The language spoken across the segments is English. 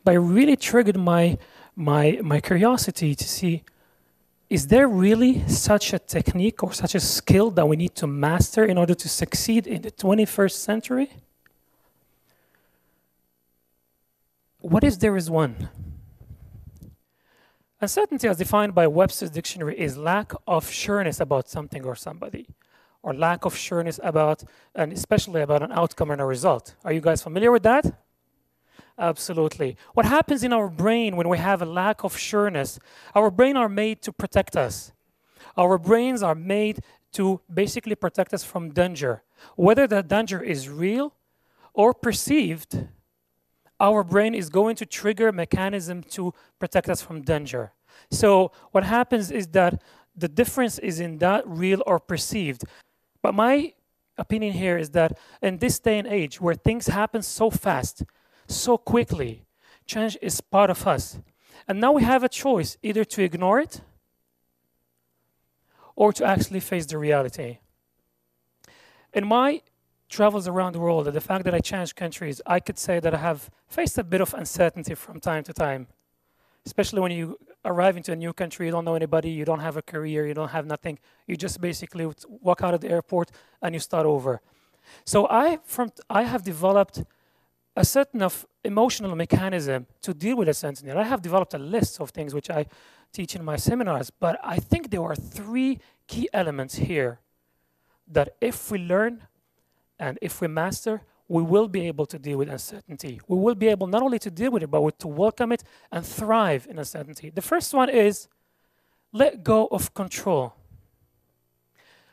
but it really triggered my curiosity to see, is there really such a technique or such a skill that we need to master in order to succeed in the 21st century? What if there is one? Uncertainty, as defined by Webster's dictionary, is lack of sureness about something or somebody, or lack of sureness about, and especially about an outcome and a result. Are you guys familiar with that? Absolutely. What happens in our brain when we have a lack of sureness? Our brain are made to protect us. Our brains are made to basically protect us from danger. Whether that danger is real or perceived, our brain is going to trigger a mechanism to protect us from danger. So what happens is that the difference is in that real or perceived. But my opinion here is that in this day and age where things happen so fast, so quickly, change is part of us. And now we have a choice, either to ignore it or to actually face the reality. In my travels around the world and the fact that I changed countries, I could say that I have faced a bit of uncertainty from time to time. Especially when you arrive into a new country, you don't know anybody, you don't have a career, you don't have nothing. You just basically walk out of the airport and you start over. So I have developed a certain of emotional mechanism to deal with uncertainty. And I have developed a list of things which I teach in my seminars, but I think there are 3 key elements here that if we learn and if we master, we will be able to deal with uncertainty. We will be able not only to deal with it, but to welcome it and thrive in uncertainty. The first one is let go of control.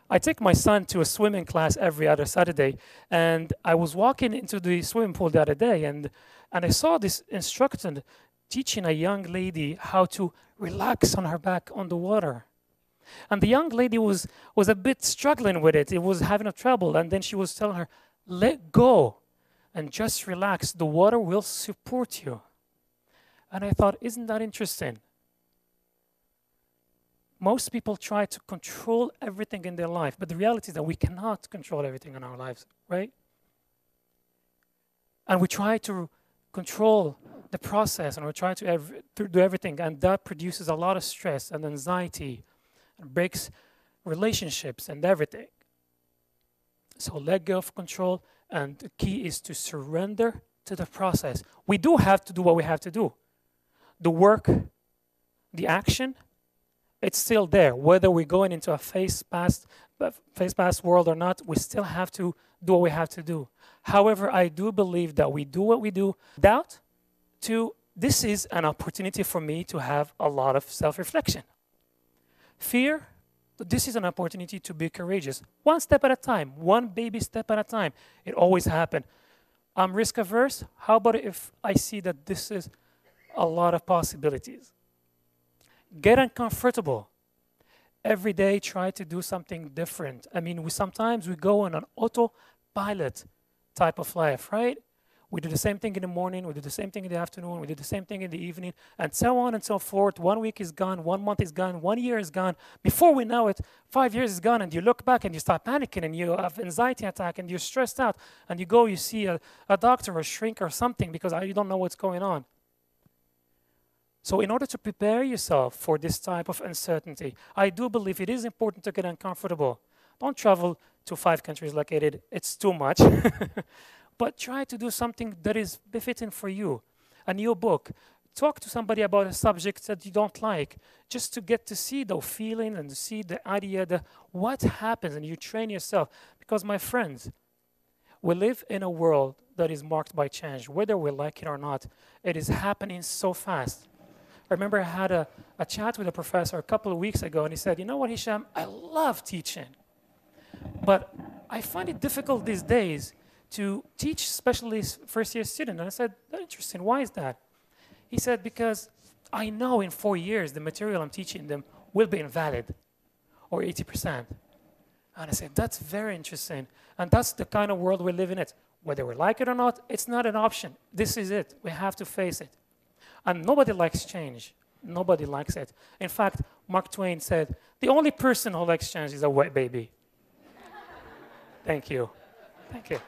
I take my son to a swimming class every other Saturday, and I was walking into the swimming pool the other day, and I saw this instructor teaching a young lady how to relax on her back on the water. And the young lady was a bit struggling with it. It was having a trouble, and then she was telling her, let go and just relax. The water will support you. And I thought, isn't that interesting? Most people try to control everything in their life, but the reality is that we cannot control everything in our lives, right? And we try to control the process, and we try to do everything, and that produces a lot of stress and anxiety, and breaks relationships and everything. So let go of control, and the key is to surrender to the process. We do have to do what we have to do. The work, the action, it's still there. Whether we're going into a face-past world or not, we still have to do what we have to do. However, I do believe that we do what we do. Doubt, this is an opportunity for me to have a lot of self-reflection. Fear, this is an opportunity to be courageous. One step at a time, one baby step at a time. It always happens. I'm risk averse. How about if I see that this is a lot of possibilities? Get uncomfortable. Every day, try to do something different. I mean, sometimes we go on an autopilot type of life, right? We do the same thing in the morning, we do the same thing in the afternoon, we do the same thing in the evening, and so on and so forth. 1 week is gone, 1 month is gone, 1 year is gone. Before we know it, 5 years is gone, and you look back and you start panicking, and you have anxiety attack, and you're stressed out, and you see a doctor or a shrink or something because you don't know what's going on. So in order to prepare yourself for this type of uncertainty, I do believe it is important to get uncomfortable. Don't travel to 5 countries like I did. It's too much. But try to do something that is befitting for you. A new book. Talk to somebody about a subject that you don't like, just to get to see the feeling and to see the idea, what happens, and you train yourself. Because my friends, we live in a world that is marked by change. Whether we like it or not, it is happening so fast. I remember I had a chat with a professor a couple of weeks ago, and he said, you know what, Hicham, I love teaching. But I find it difficult these days to teach especially first-year students. And I said, that's interesting. Why is that? He said, because I know in 4 years the material I'm teaching them will be invalid, or 80%. And I said, that's very interesting. And that's the kind of world we live in. Whether we like it or not, it's not an option. This is it. We have to face it. And nobody likes change. Nobody likes it. In fact, Mark Twain said, the only person who likes change is a wet baby. Thank you. Thank you.